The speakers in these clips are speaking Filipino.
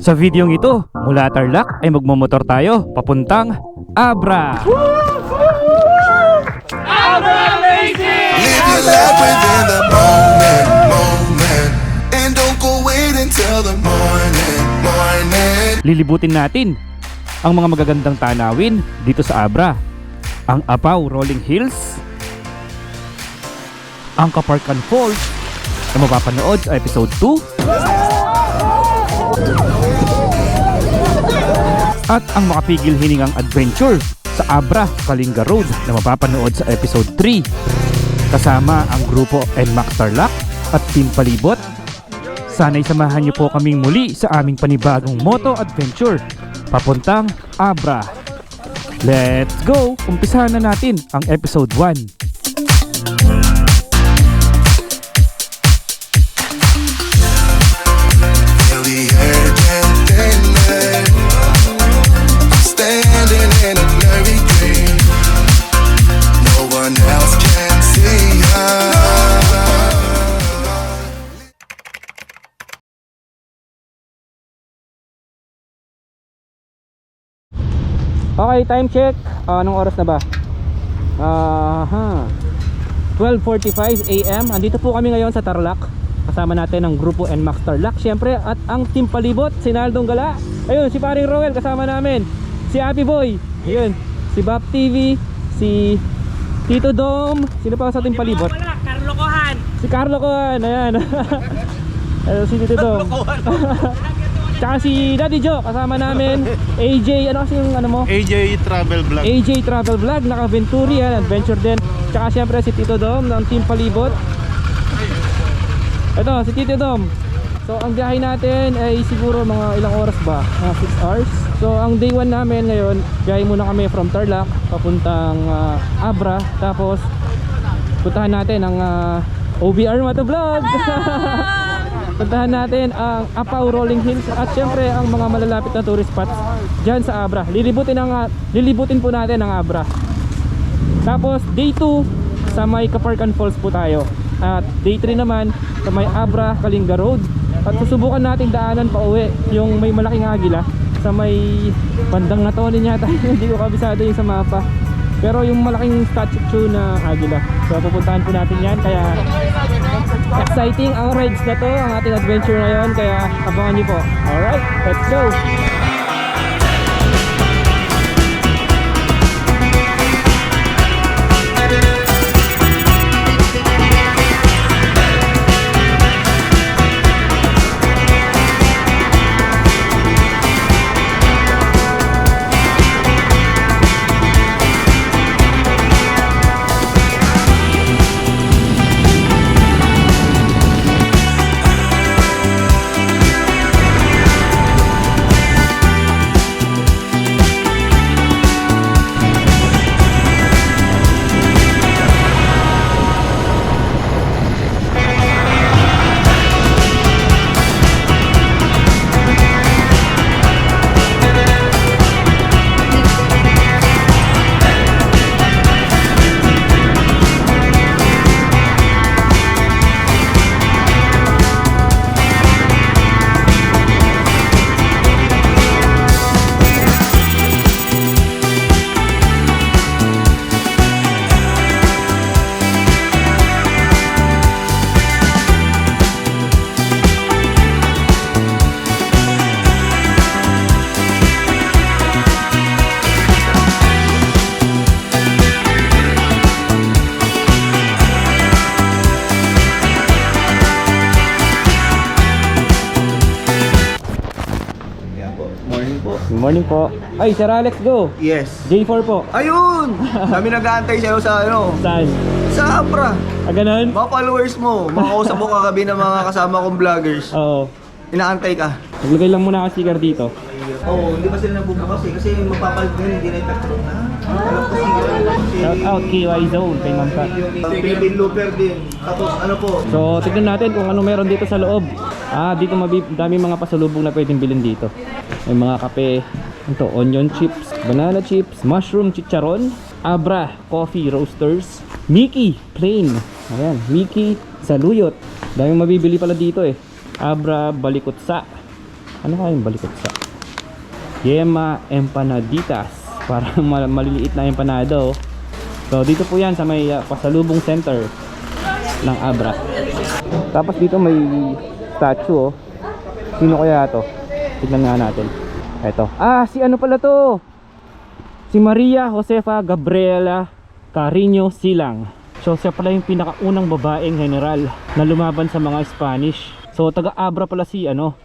Sa videong ito, mula Tarlac ay magmomotor tayo papuntang Abra. Abra Amazing! Live your life within the moment, and don't go wait until the morning. Lilibutin natin ang mga magagandang tanawin dito sa Abra. Ang Apau Rolling Hills, ang Kaparkan Falls na mapapanood sa episode 2, at ang makapigil hiningang adventure sa Abra Kalinga Road na mapapanood sa episode 3 kasama ang grupo NMAX Tarlac at Team Palibot. Sana'y samahan niyo po kaming muli sa aming panibagong moto adventure papuntang Abra. Let's go! Umpisahan na natin ang episode 1. Feel the air getting lit, standing in a blurry dream. No one else can see us. Okay, time check. Anong oras na ba? 12:45 AM. Andito po kami ngayon sa Tarlac. Kasama natin ang grupo NMAX Tarlac, syempre, at ang Team Palibot, si Naldong Gala. Ayun, si Paring Roel kasama namin. Si Happy Boy. Ayun, si Bap TV, si Tito Dom. Sino pa sa Team Palibot? Wala, Carlo Cohan. Si Carlo Cohan, ayan. Ayun, si Tito Dom. Tsaka si Daddy Joe, kasama namin. AJ, ano kasi yung ano mo? AJ Travel Vlog. AJ Travel Vlog, naka-Venturi yan, adventure din. Tsaka syempre si Tito Dom ng Team Palibot. Ito, si Tito Dom. So ang biyahe natin ay siguro mga ilang oras ba? Mga 6 hours. So ang day 1 namin ngayon, biyahe muna kami from Tarlac papuntang Abra. Tapos puntahan natin ang OBR Motovlog. Puntahan natin ang Apau Rolling Hills at syempre ang mga malalapit na tourist spots dyan sa Abra. Lilibutin po natin ang Abra. Tapos day 2 sa may Kaparkan Falls po tayo. At day 3 naman sa may Abra Kalinga Road. At susubukan nating daanan pa uwi yung may malaking agila sa may bandang Natonin yata. Hindi ko kabisado yung sa mapa. Pero yung malaking statue na agila. So pupuntahan po natin yan. Kaya exciting ang rides na to, ang ating adventure ngayon. Kaya abangan nyo po. Alright, let's go! Good morning po. Ay, Sir Alex, go! Yes. J4 po. Ayun! Kami nag-aantay sa'yo sa ano? Saan? Sa Abra. Ah, ganun? Mga followers mo. Makausap mo kagabi ng mga kasama kong vloggers. Oo. Inaantay ka. Naglagay lang muna ang sticker dito. Oo, hindi ba sila nagbubukas eh? Kasi magpapalit ngayon, hindi na yung petrol na. Shout out KY Zone kay Ma'am Kat. Philippine Looper din. Tapos ano po? So, tignan natin kung ano meron dito sa loob. Dito dami mga pasalubong na pwedeng bilhin dito. May mga kape, ito, onion chips, banana chips, mushroom chicharon, Abra Coffee Roasters, Mickey Plain. Ayan, Mickey Saluyot. Daming mabibili pala dito eh. Abra Balikutsa. Ano kaya yung balikot sa? Yema Empanaditas. Parang maliliit na empanado. So dito po yan sa may pasalubong center ng Abra. Tapos dito may statue oh. Sino kaya to? Tignan nga natin. Eto. Ah, si ano pala to? Si Maria Josefa Gabriela Carino Silang. So siya pala yung pinakaunang babaeng general na lumaban sa mga Spanish. So taga Abra pala si ano,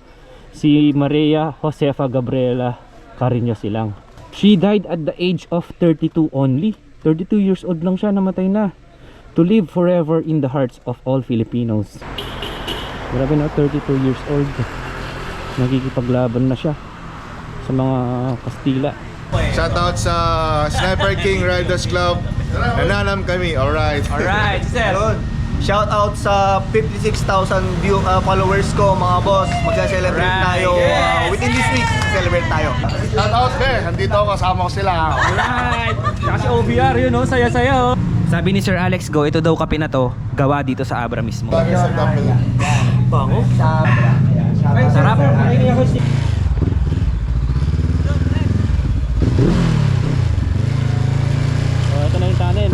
si Maria Josefa Gabriela Carino Silang. She died at the age of 32 only. 32 years old lang siya, namatay na. To live forever in the hearts of all Filipinos. Grabe na, 32 years old. Nakikipaglaban na siya sa mga Kastila. Shoutout sa Sniper King Riders Club. Nananam kami, alright. Alright, sir. Yun. Shout out sa 56,000 followers ko mga boss. Magsa-celebrate Alright, tayo yes. within this week. Celebrate tayo. Shoutout be, andito ako, kasama ko sila. Alright. Tsaka si OBR yun, oh. Saya-saya, oh. Sabi ni Sir Alex Go, ito daw kape na to, gawa dito sa Abra mismo. Bagay sa double. Bango. Sarap. So ito na yung tunnel.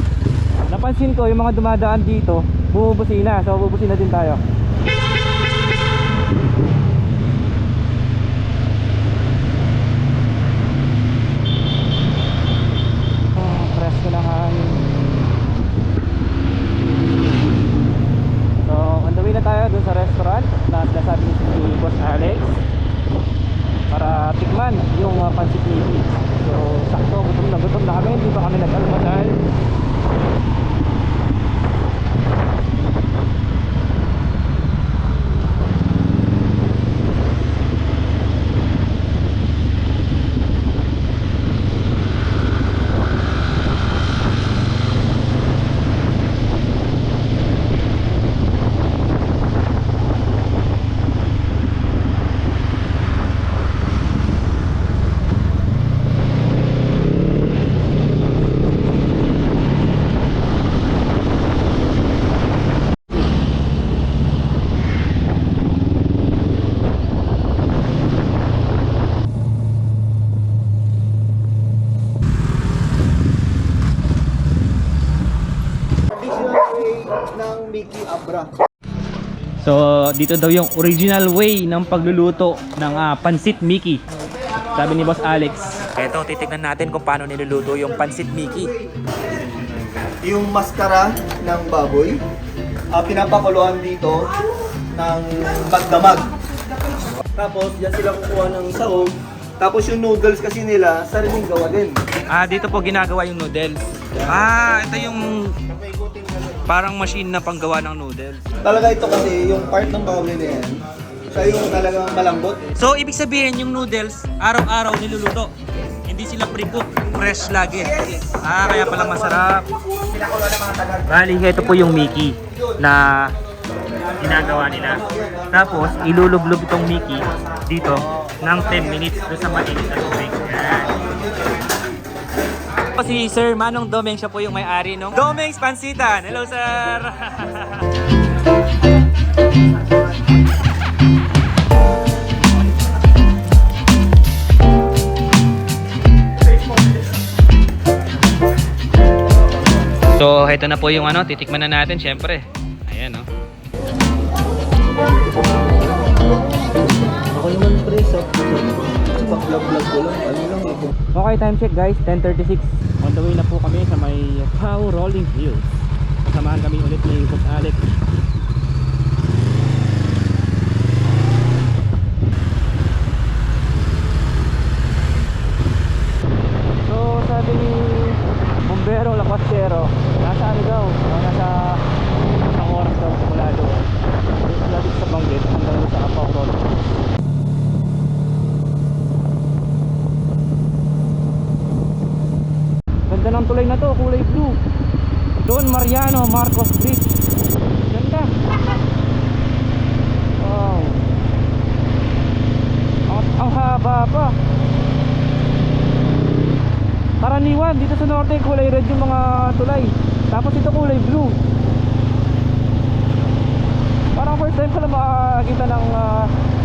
Napansin ko yung mga dumadaan dito bubusina, so bubusina din tayo. Presko na hangin. So on the way na tayo dun sa restaurant na sinasabi ni si Boss Alex para tikman yung pancit miki. So sakto, gutom na kami, hindi pa kami nag-almusal. Traditional way ng Mickey Abra. So, dito daw yung original way ng pagluluto ng Pancit Mickey. Sabi ni Boss Alex. Eto, titignan natin kung paano niluluto yung Pancit Mickey. Yung maskara ng baboy, pinapakuluan dito ng magdamag. Tapos, yan sila kukuha ng sahog. Tapos yung noodles kasi nila, sariling gawa din. Dito po ginagawa yung noodles. Ito yung parang machine na panggawa ng noodles. Talaga ito kasi, yung part ng baboy na yan, siya yung talagang malambot. So, ibig sabihin yung noodles, araw-araw niluluto. Hindi sila pre-cook, fresh lagi. Kaya pala masarap. Bali, ito po yung Mickey na ginagawa nila. Tapos, ilulublob itong Mickey dito ng 10 minutes doon sa mainit na tubig. Yan. Si Sir Manong Domeng, siya po yung may-ari nung Domeng's Pansitan. Hello, sir! So, ito na po yung titikman na natin, syempre. Ayan, oh. Ako naman pre, sa pag-vlog ko lang, ano lang ako. Okay, time check guys, 10:36. On the way na po kami sa may Pau Rolling Hills. Samahan kami ulit ni Boss Alex. So sabi ni Bombero Lakwatero, nasa ano daw, nasa isang oras daw simula doon. Lapit sa Banggit hanggang sa Pau Rolling Hills. Ganda ng tulay na to, kulay blue. Don Mariano Marcos Bridge. Ganda. Wow. Ang haba pa. Karaniwan dito sa norte kulay red yung mga tulay. Tapos ito kulay blue. Parang first time ko lang makakita ng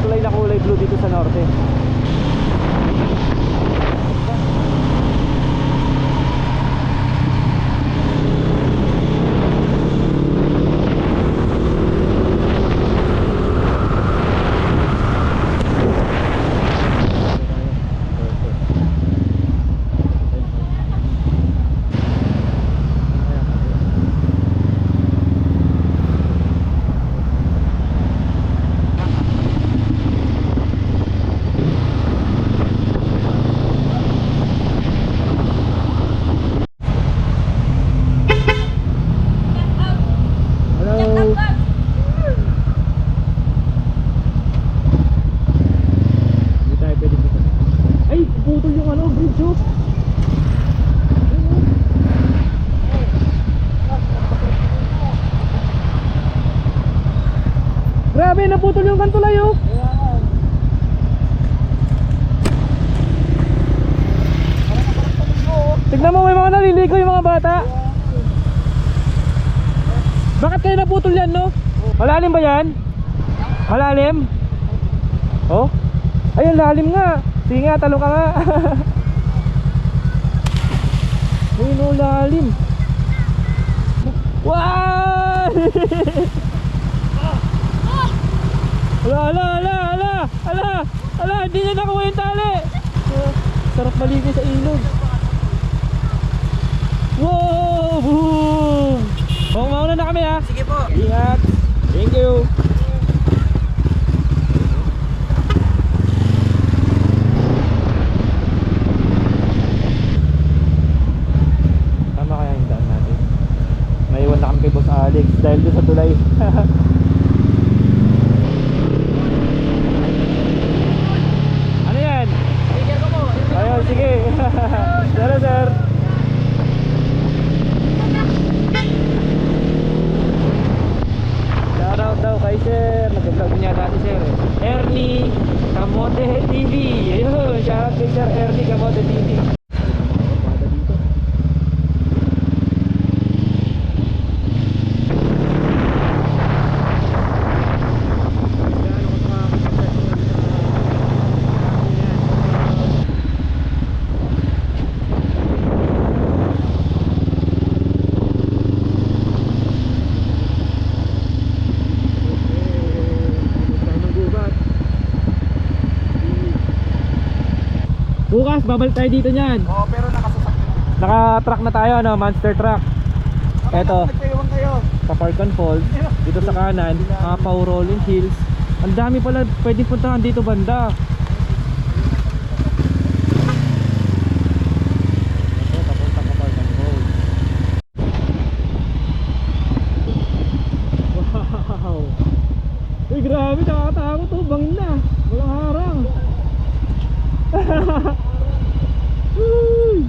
tulay na kulay blue dito sa norte. Hello. Hindi tayo pwede dito. Ay, putol yung ano, bridge oh. Grabe, naputol yung kantulay oh. Tignan mo, may mga naliligo yung mga bata. Bakit kayo naputol yan, no? Malalim ba yan? Malalim? Oh? Ayun, lalim nga. Sige nga, talo ka nga. Ayun, oh, lalim. Wow! Ala, hindi niya nakuha yung tali. Sarap maligo sa ilog. Wow! Boom! Oh, mauna na kami ha. Sige po. Ingat. Thank you. Tama kaya yung daan natin. Naiwan na kami kay Boss Alex dahil doon sa tulay. Ano yan? Sige ko po. Ayun, sige. Tara, sir. Shoutout daw kay sir. Nag-vlog niya dati sir. Ernie Kamote TV. Ayun, shoutout kay sir Ernie Kamote TV. Bukas babalik tayo dito niyan. Oo, pero nakasasakyan. Naka-truck na tayo, no, monster truck. Eto, Nagkaiwan kayo. sa Park and Fold, dito sa kanan, Pau Rolling Hills. Ang dami pala pwedeng puntahan dito banda. Ito, papunta ka Park and Fold. Wow! Uy, grabe, nakakatakot to, bangin na. Walang harang. Uy!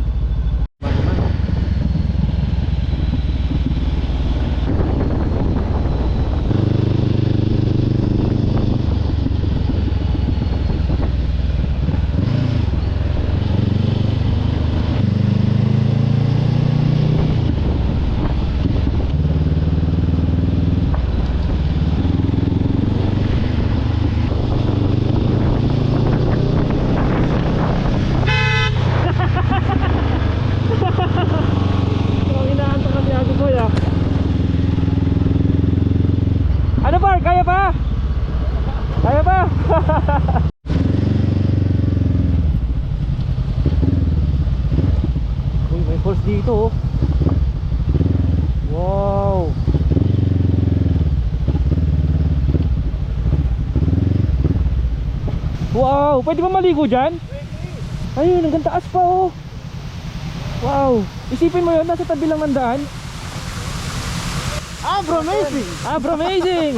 Ano par? Kaya pa? Kaya pa? Uy, may falls dito oh. Wow. Wow, pwede ba maligo dyan? Ayun, hanggang taas pa oh. Wow, isipin mo yun, nasa tabi lang ng daan. Amazing! Amazing!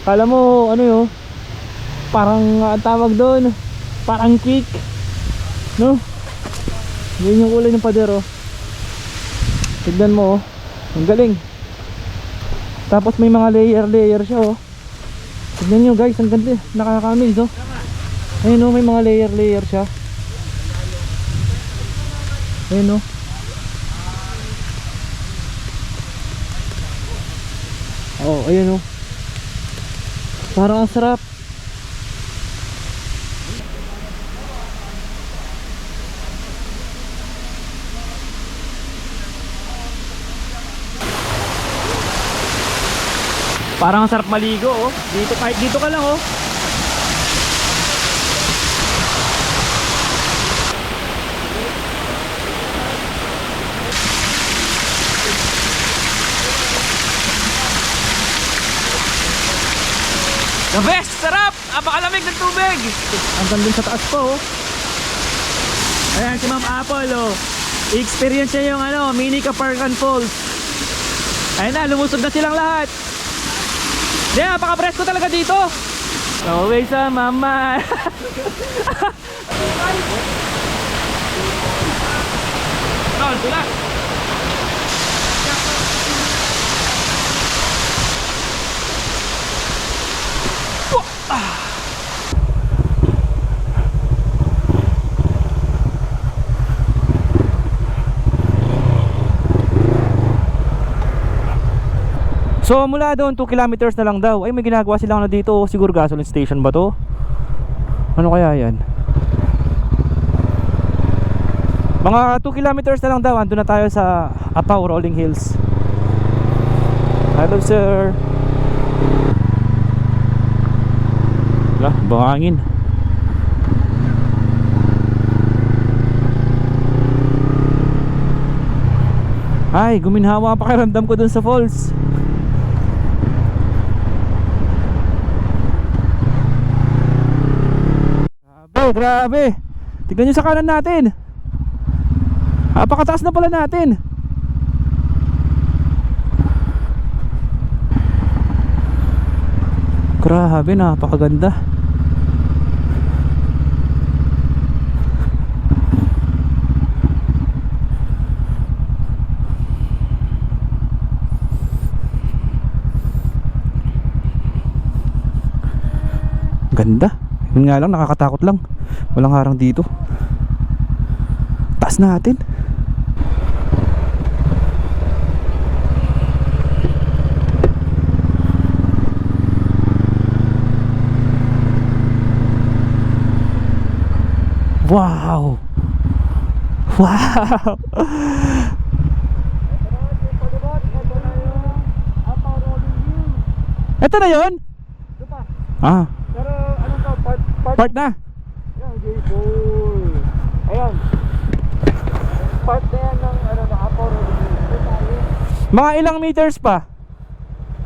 Kala mo ano yun? Parang tawag doon, parang cake, no? Yun yung kulay ng pader oh. Tignan mo oh, ang galing. Tapos may mga layer siya oh. Tignan nyo guys, ang ganda, nakaka-amaze oh. Ayun oh, may mga layer siya. Ayun oh. Oh, ayun oh. Parang ang sarap. Parang ang sarap maligo oh. Dito, kahit dito ka lang oh. The best! Sarap! Apakalamig ng tubig! Hanggang dun sa taas pa oh. Ayan si Ma'am Apple oh. I-experience niya yung ano, mini Kaparkan Falls. Ayan na, lumusog na silang lahat. Yeah, napaka-presko talaga dito. Always sa mama. Tol, tula. So mula doon 2 kilometers na lang daw. Ay may ginagawa silang na dito. Siguro gasoline station ba to? Ano kaya yan? Mga 2 kilometers na lang daw. Andun na tayo sa Apaw Rolling Hills. Hello sir. Wala, bangangin. Ay, guminhawa pa pakiramdam ko dun sa falls. Grabe. Tignan nyo sa kanan natin. Napakataas na pala natin. Grabe, napakaganda. Ganda. Yun nga lang, nakakatakot lang. Walang harang dito. Taas natin. Wow. Wow. Ito na yun? Ah. Pero ano to? Part na. Yan, J-Boy. Ayan. Part na yan ng ano, ng Apaw Rolling Hills. Mga ilang meters pa?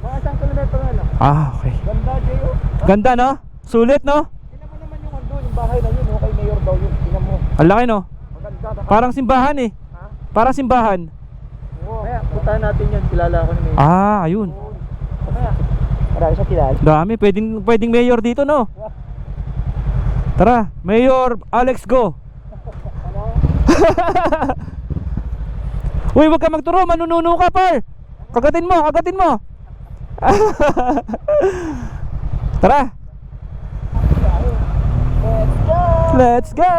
Mga 1 kilometro na lang. Ah, okay. Ganda, J.O. Ganda no? Sulit no? Tingnan mo naman yung andun, yung bahay na yun. Oh, kay Mayor daw yun. Tingnan mo. Ang laki no? Maganda. Parang simbahan eh. Ha? Parang simbahan. Oo. Kaya, puntahan natin yan. Kilala ko ni Mayor. Ah, ayun. Kaya, marami siya kilala. Dami, pwedeng mayor dito no? Tara, Mayor Alex go. Uy, wag ka magturo, manununo ka par. Kagatin mo, kagatin mo. Tara. Let's go.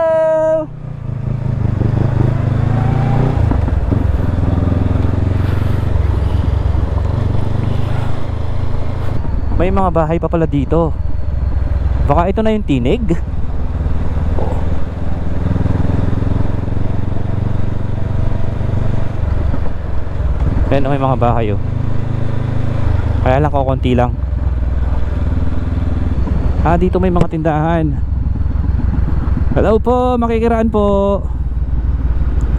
May mga bahay pa pala dito. Baka ito na yung tinig. Ayan, may mga bahay oh. Kaya lang konti lang. Ah, dito may mga tindahan. Hello po, makikiraan po.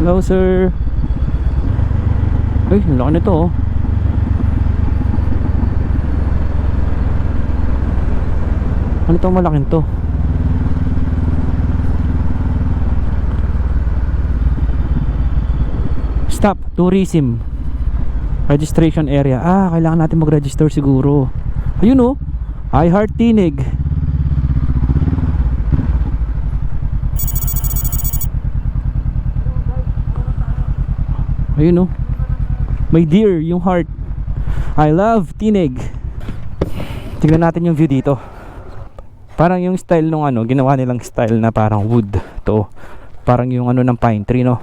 Hello sir. Ay, laki nito oh. Ano tong malaking to? Stop, tourism. Registration area. Ah, kailangan natin mag-register siguro. Ayun oh. I Heart Tinig. Ayun oh. May deer yung heart. I love Tinig. Tignan natin yung view dito. Parang yung style nung ano, ginawa nilang style na parang wood to. Parang yung ano ng pine tree no.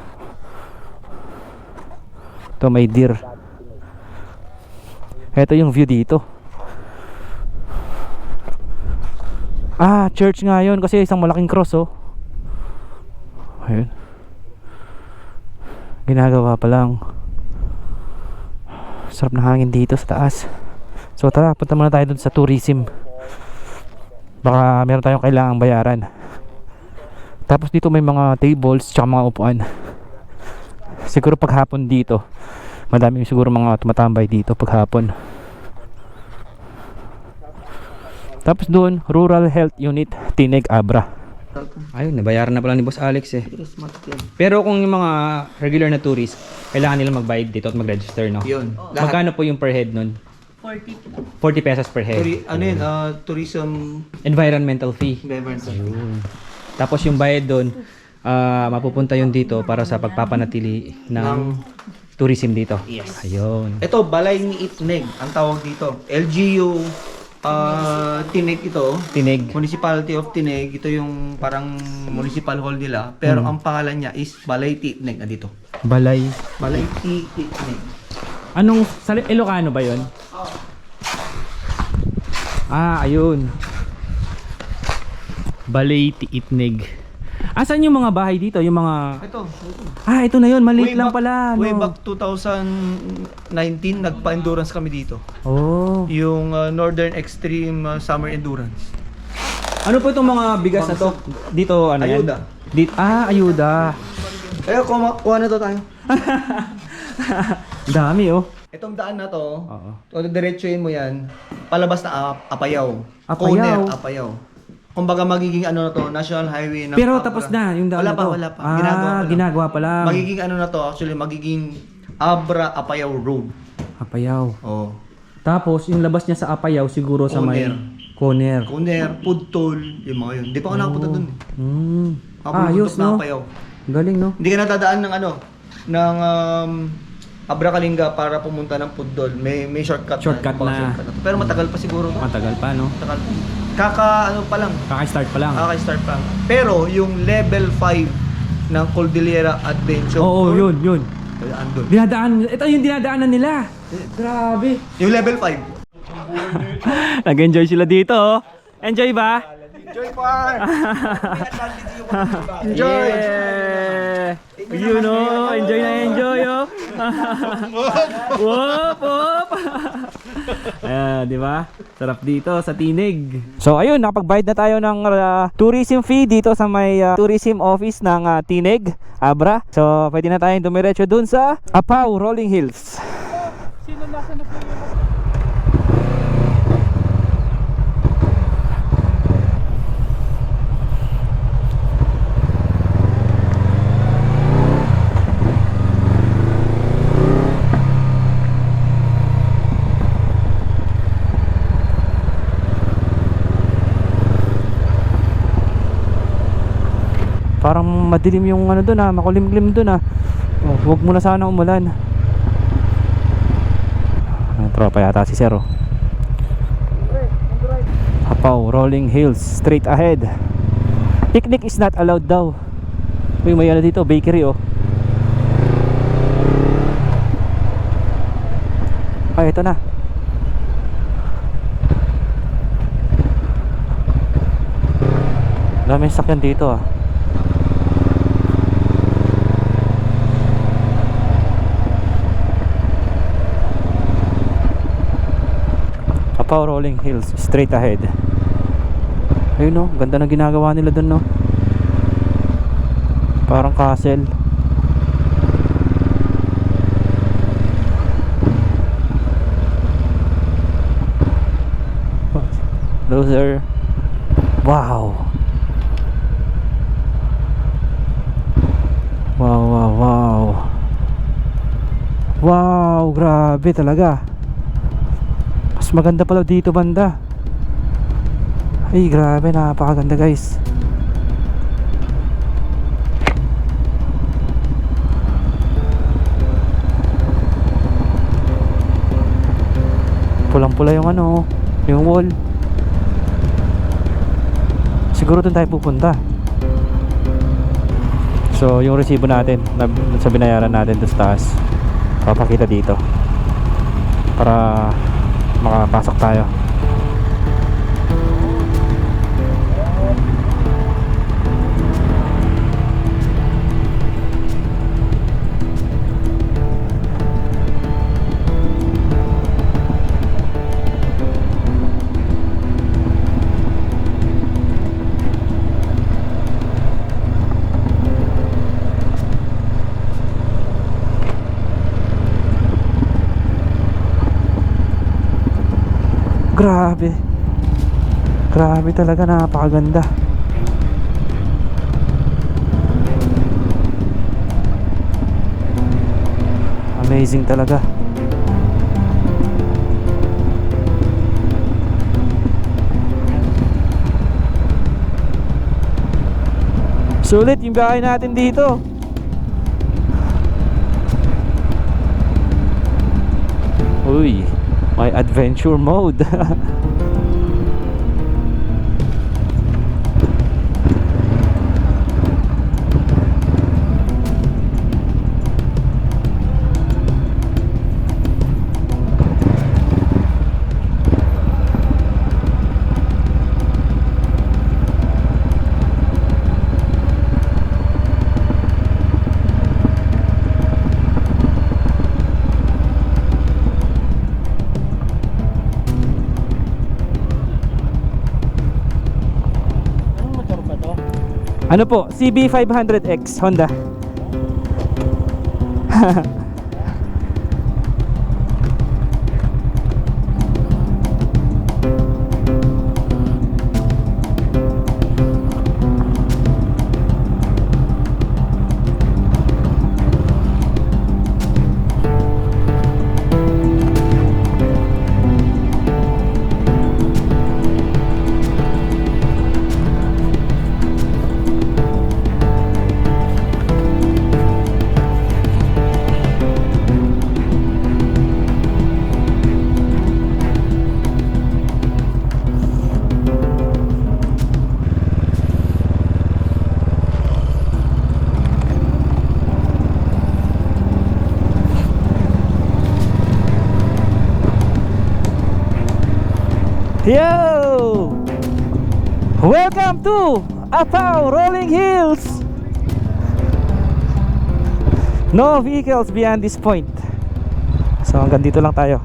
To may deer. Ito yung view dito. Church nga yun kasi isang malaking cross oh. Ayun. Ginagawa pa lang. Sarap na hangin dito sa taas. So tara, punta muna tayo dun sa tourism. Baka meron tayong kailangang bayaran. Tapos dito may mga tables tsaka mga upuan. Siguro paghapon dito madami siguro mga tumatambay dito paghapon. Tapos doon, Rural Health Unit, Tineg, Abra. Ayun, nabayaran na pala ni Boss Alex eh. Pero kung yung mga regular na tourist, kailangan nila magbayad dito at mag-register, no? Yun. Magkano po yung per head nun? 40 pesos per head. Tourism Environmental fee. environment. Ayun. Tapos yung bayad doon, mapupunta yun dito para sa pagpapanatili ng tourism dito. Yes. Ayun. Ito, Balay ni Itneg, ang tawag dito. LGU Tineg ito. Tineg. Municipality of Tineg. Ito yung parang municipal hall nila. Pero ang pangalan niya is Balay ti Itneg na dito. Balay. Balay ti Itneg. Anong, sa Ilocano ba yun? Ayun. Balay Tiitneg. Asan yung mga bahay dito? Yung mga... Ito. Ito na yun. Maliit lang pala. Way No? back 2019, nagpa-endurance kami dito. Oh. Yung Northern Extreme Summer Endurance. Ano po itong mga bigas na to? Dito ano yan? Ayuda. Ayuda. Kuha na to tayo. Dami oh. Itong daan na to, Oo. kung diretsuhin mo yan, palabas na Apayaw. Apayaw. Corner Apayaw. Kumbaga magiging ano na to, National Highway ng Pero Abra. tapos na yung daan Wala na to. wala pa. Ginagawa pa lang. Ginagawa pa lang. Magiging ano na to, actually magiging Abra Apayaw Road. Apayaw. Oh. Tapos yung labas niya sa Apayaw siguro sa may corner. Corner, Pudtol, yung mga yun. Hindi pa ako nakapunta dun eh. Ayos na no. Apayaw. Galing no. Hindi ka natadaan ng ano, ng Abra Kalinga para pumunta ng Pudtol. May shortcut, Shortcut na. Pero matagal pa siguro. Matagal pa no. Matagal. Ano pa lang. Kaka-start pa lang. Start pa lang. Pero yung level 5 ng Cordillera Adventure Oo, Tour, yun. andun. Ito yung dinadaanan nila. Grabe. Yung level 5. Nag-enjoy sila dito oh. Enjoy ba? Enjoy pa! Enjoy! Yeah! You know, enjoy na enjoy oh. Whoop, whoop. Di ba? Sarap dito sa Tineg. So ayun, nakapagbayad na tayo ng tourism fee dito sa may tourism office ng Tineg, Abra. So pwede na tayong dumiretso dun sa Apaw, Rolling Hills. Parang madilim yung ano doon makulimlim doon Huwag muna sana umulan. Tropa yata si Sir Apaw, Rolling Hills, straight ahead. Picnic is not allowed daw. Uy, may ano dito, bakery oh. Ito na. Daming sakyan dito Apaw, Rolling Hills, straight ahead. Ayun no, ganda na ginagawa nila dun no. Parang castle. Loser. Wow. Wow, grabe talaga. Mas maganda pala dito banda. Ay, grabe, napakaganda guys. Pulang-pula yung ano, yung wall. Siguro doon tayo pupunta. So yung resibo natin sa binayaran natin doon sa taas, papakita dito para makapasok tayo. Grabe talaga, napakaganda. Amazing talaga. Sulit yung biyahe natin dito. Uy, may adventure mode. Ano po? CB500X Honda. Yo! Welcome to Apao Rolling Hills. No vehicles beyond this point. So hanggang dito lang tayo.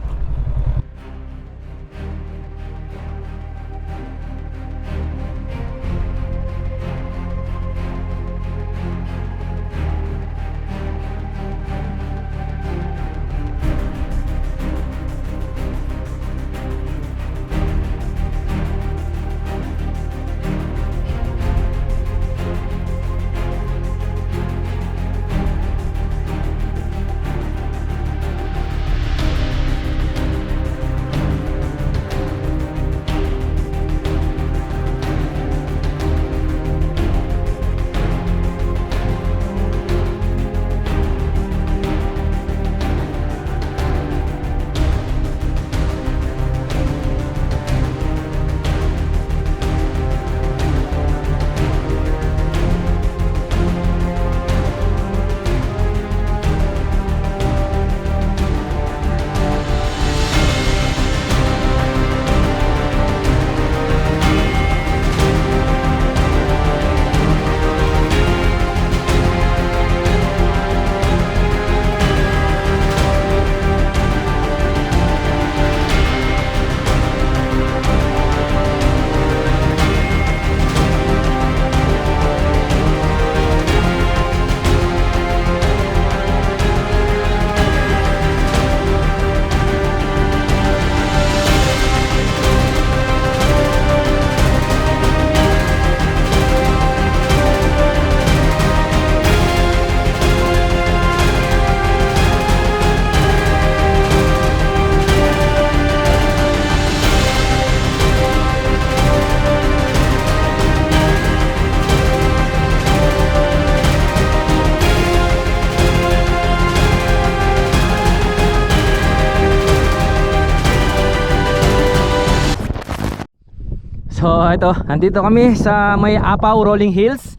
So ito, andito kami sa may Apao Rolling Hills.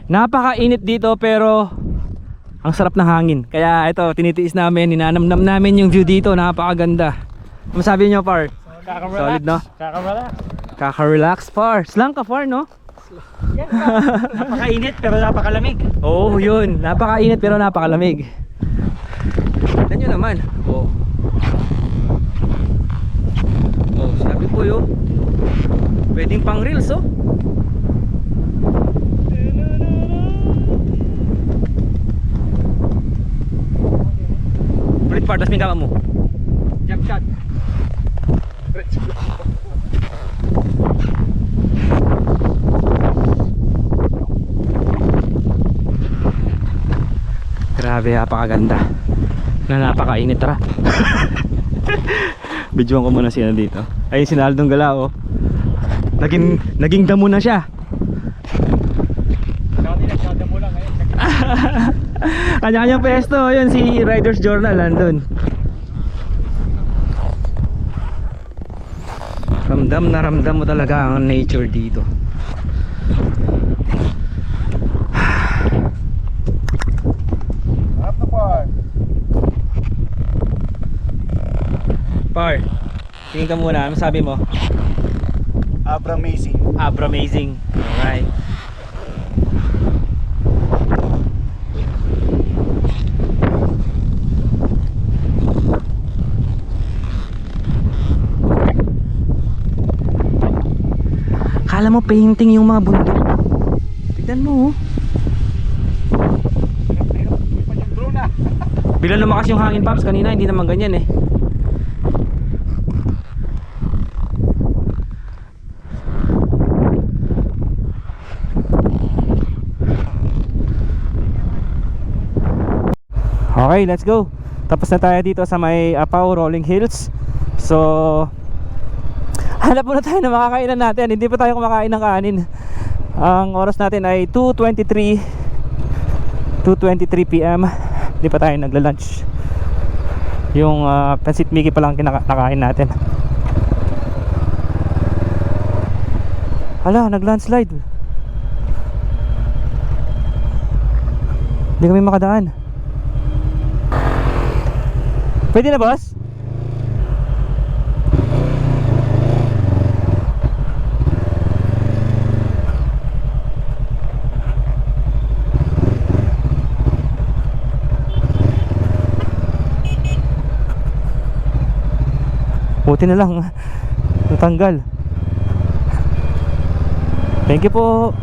Napakainit dito pero ang sarap ng hangin. Kaya ito, tinitiis namin, ninanamnam namin yung view dito. Napakaganda. Ano sabi nyo, par? Solid, no? Kaka-relax, par. Slang ka, par, no? Napakainit pero napakalamig. Oo, yun. Napakainit pero napakalamig. Tignan nyo naman. Oh, sabi ko yun. Pwedeng pang reels, oh. Ulit par, tas may kama mo. Jump shot. Grabe, napakaganda na napakainit. Tara. Videoan ko muna sila dito. Ayun si Naldong Gala, oh. Naging damo na siya. Kanya-kanyang pesto. Yun si Riders Journal nandun. Ramdam na ramdam mo talaga ang nature dito. Par, tingin ka muna, ano sabi mo? Abra-amazing. Abra-amazing. Alright. Kala mo painting yung mga bundok. Tignan mo, oh. Bilang lumakas yung hangin, Paps, kanina hindi naman ganyan eh. Okay, let's go. Tapos na tayo dito sa may Apaw Rolling Hills. So hanap muna tayo ng makakainan natin. Hindi pa tayo kumakain ng kanin. Ang oras natin ay 2:23 PM. Hindi pa tayo nagla-lunch. Yung Pancit Mickey pa lang kinakain natin. Hala, nag-landslide. Hindi kami makadaan. Pwede na, boss? Buti na lang natanggal. Thank you po.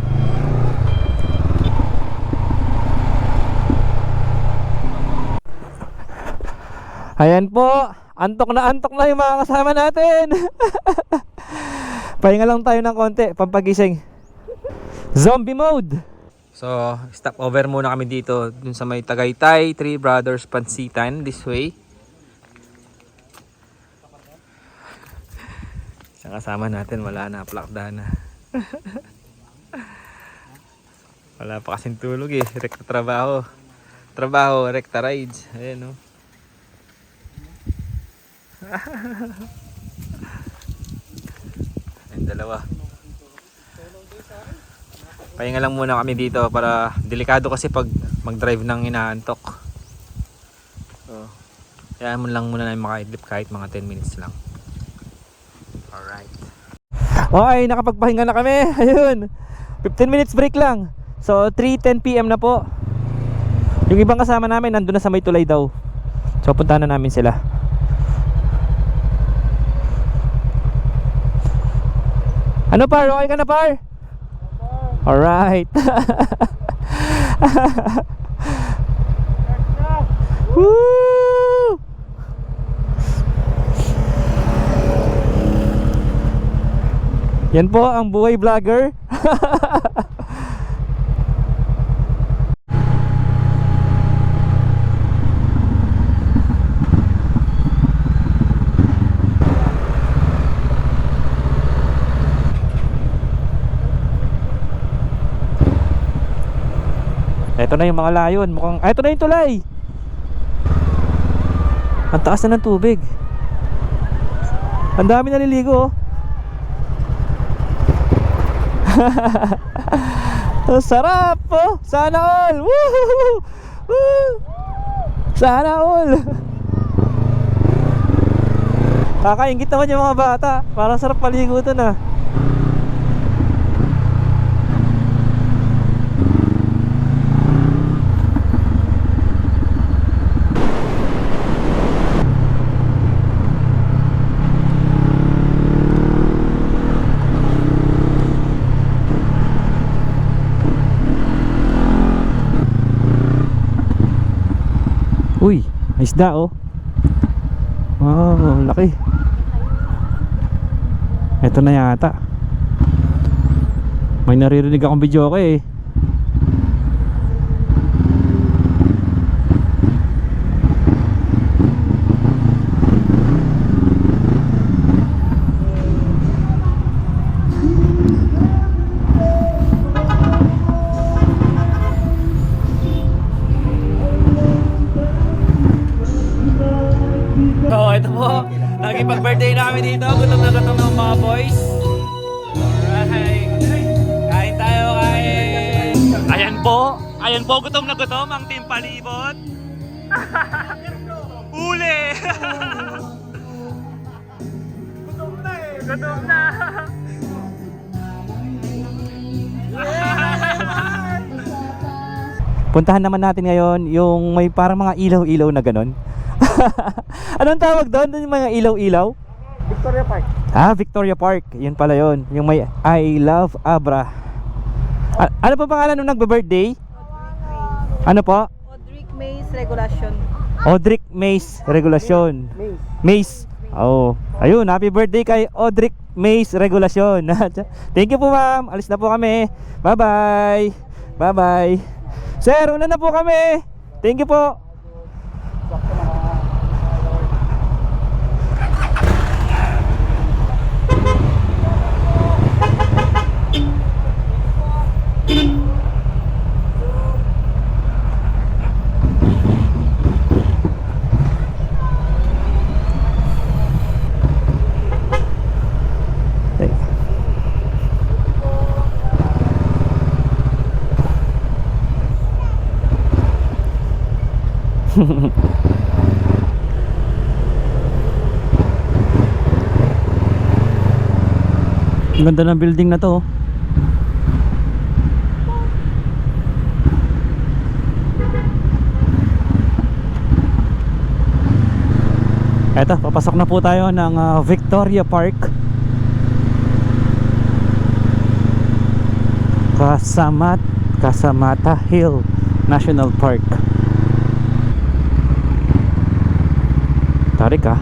Ayan po, antok na yung mga kasama natin. Pahinga lang tayo ng konti, pampagising. Zombie mode. So, stop over muna kami dito dun sa may Tagaytay, Three Brothers Pansitan, this way. Isang kasama natin, wala na, plakda na. Wala pa kasing tulog eh, rekta trabaho. Trabaho, rekta rides. Ayan, oh. Yung dalawa. Pahinga lang muna kami dito para delikado kasi pag mag-drive ng inaantok. So, kaya mo lang muna na makaidlip kahit mga 10 minutes lang. Alright. Okay, nakapagpahinga na kami. Ayun. 15 minutes break lang. So 3:10 PM na po. Yung ibang kasama namin nandun na sa may tulay daw. So punta na namin sila. Ano par? Okay ka na par? Alright. Woo! Yan po ang buhay vlogger. Ito na yung mga layon. Mukhang ito na yung tulay. Ang taas na ng tubig. Ang dami naliligo, oh. Oh, sarap, oh. Sana all. Woo! Woo! Sana all. Kakaingit naman yung mga bata. Parang sarap paligo ito na. Uy, may isda, oh. Wow, laki. Ito na yata. May naririnig akong video ko eh. So, ito po. Nakipag-birthday namin dito. Gutom na gutom ng mga boys. Alright. Kain tayo, kain. Ayan po. Ayan po, gutom na gutom ang Team Palibot. Huli! Gutom na eh. Gutom na. Puntahan naman natin ngayon yung may parang mga ilaw-ilaw na ganon. Anong tawag doon? Yung mga ilaw-ilaw? Victoria Park. Ah, Victoria Park. Yun pala yun. Yung may I love Abra. Ano pa pangalan nung nagbe-birthday? Ano po? Audric Mays Regulation. Audric Mays Regulation. Mays. Oh, ayun, happy birthday kay Audric Mays Regulation. Thank you po, ma'am. Alis na po kami. Bye-bye. Bye-bye. Sir, una na po kami. Thank you po. Ang ganda ng building na to. Eto, papasok na po tayo ng Victoria Park. Casamata Hill National Park. Tarik ah.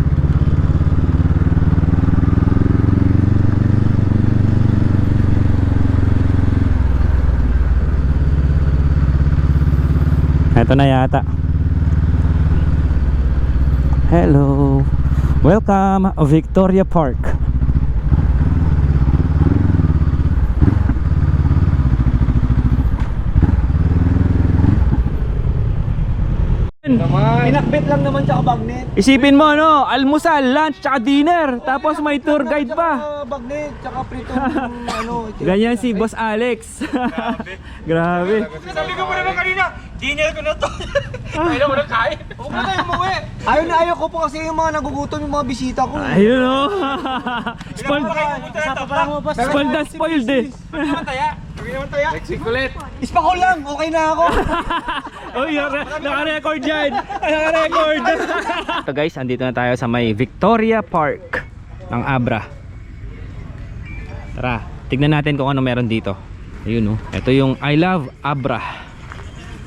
Ito na yata. Hello. Welcome Victoria Park. Pinakbit lang naman siya kabagnet. Isipin mo no, almusal, lunch, tsaka dinner. Tapos may tour guide pa. Bagnet, tsaka pritong ano. Ganyan si Boss Alex. Grabe. Sabi ko mo naman kanina, dinner ko na to. Ayaw mo na kain. Huwag mo tayo umuwi. Ayaw ko po kasi yung mga nagugutom yung mga bisita ko. Ayun o. Spoiled. Spoiled na spoiled eh. Ispakol lang, okay na ako. Oh, naka-record yan. Naka-record. So guys, andito na tayo sa may Victoria Park ng Abra. Tara, tignan natin kung ano meron dito. Ayun oh. Ito yung I love Abra.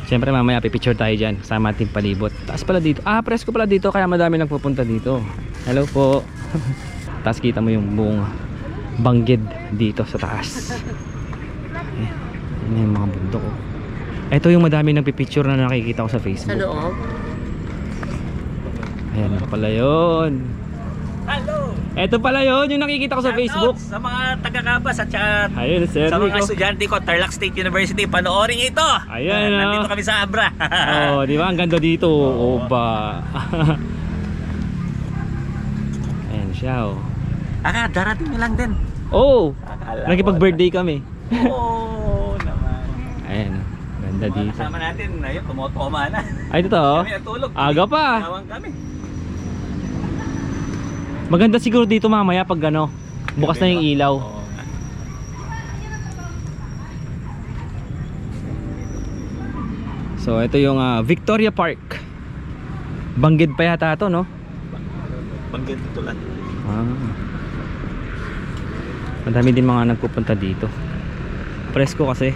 Siyempre mamaya pipicture tayo dyan kasama ating palibot. Taas pala dito. Ah, presko pala dito kaya madami nagpupunta dito. Hello po. Taas kita mo yung buong banggid dito sa taas. Yan yung mga bundok oh. Ito yung madami nagpipicture na nakikita ko sa Facebook. Sa loob? Ayan pala yun. Hello! Ito pala yun yung nakikita ko sa Facebook. Sa mga taga-Kabas at saka Ayun, sir. sa mga estudyante ko, Tarlac State University, panoorin ito! Ayan, oh. Nandito kami sa Abra. Oh, di ba? Ang ganda dito. Oba. Ayan siya, oh. Darating nyo lang din. Oh! Nakipag-birthday kami. Oo naman. Ayan, oh. Ganda dito. Kasama natin, ayun, tumotoma na. Ay, totoo? Kami natulog. Aga pa. Tawang kami. Maganda siguro dito mamaya pag ano, bukas na yung ilaw. Oo nga. So, ito yung Victoria Park. Banggid pa yata ito, no? Banggit ito lang. Ah. Madami din mga nagpupunta dito. Presko kasi.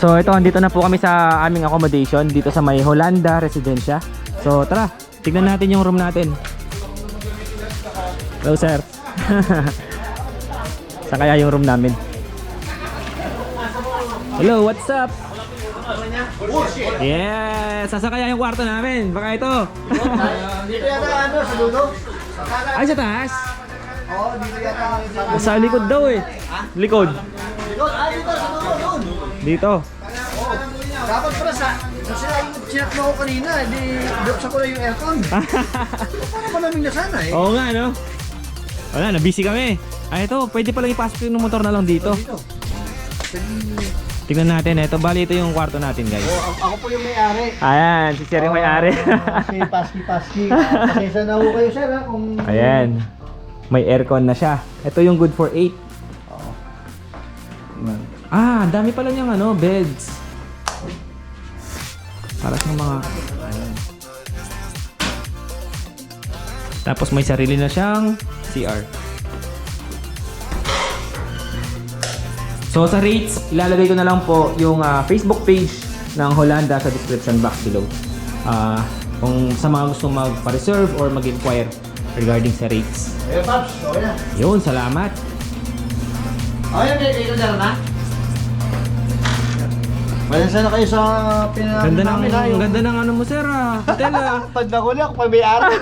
So ito, andito na po kami sa aming accommodation dito sa may Holanda Residencia. So tara, tignan natin yung room natin. Hello sir. Saan kaya yung room namin? Hello, what's up? Yes! Saan kaya yung kwarto namin? Baka ito. Dito yata sa dulo. Ay, sa taas? Oo, dito yata. Sa likod daw eh. Likod. Dito sa dulo, doon. Dito. Dapat pala sila yung chinat mo ko kanina, di buksan ko na yung aircon. Para malamig na sana eh. Oo nga, no? Wala, na-busy kami. Ay, ito, pwede palang ipasok yung motor na lang dito. Tingnan natin, ito. Bali, ito yung kwarto natin, guys. Ako po yung may-ari. Ayan, si Sir yung may-ari. Si Paski. Pasensya na ho kayo sir ha kung... Ayan. May aircon na siya. Ito yung good for 8. Ah, dami pala niyang ano, beds. Para sa mga... Ayan. Tapos may sarili na siyang CR. So sa rates, ilalagay ko na lang po yung Facebook page ng Holanda sa description box below. Kung sa mga gusto magpa-reserve or mag-inquire regarding sa rates. Eh Paps, okay na. Yun, salamat. Okay, dito na na. Pasensya na kayo sa Ganda ng ano mo sir, hotel Pag nakuli ako pa may-ari.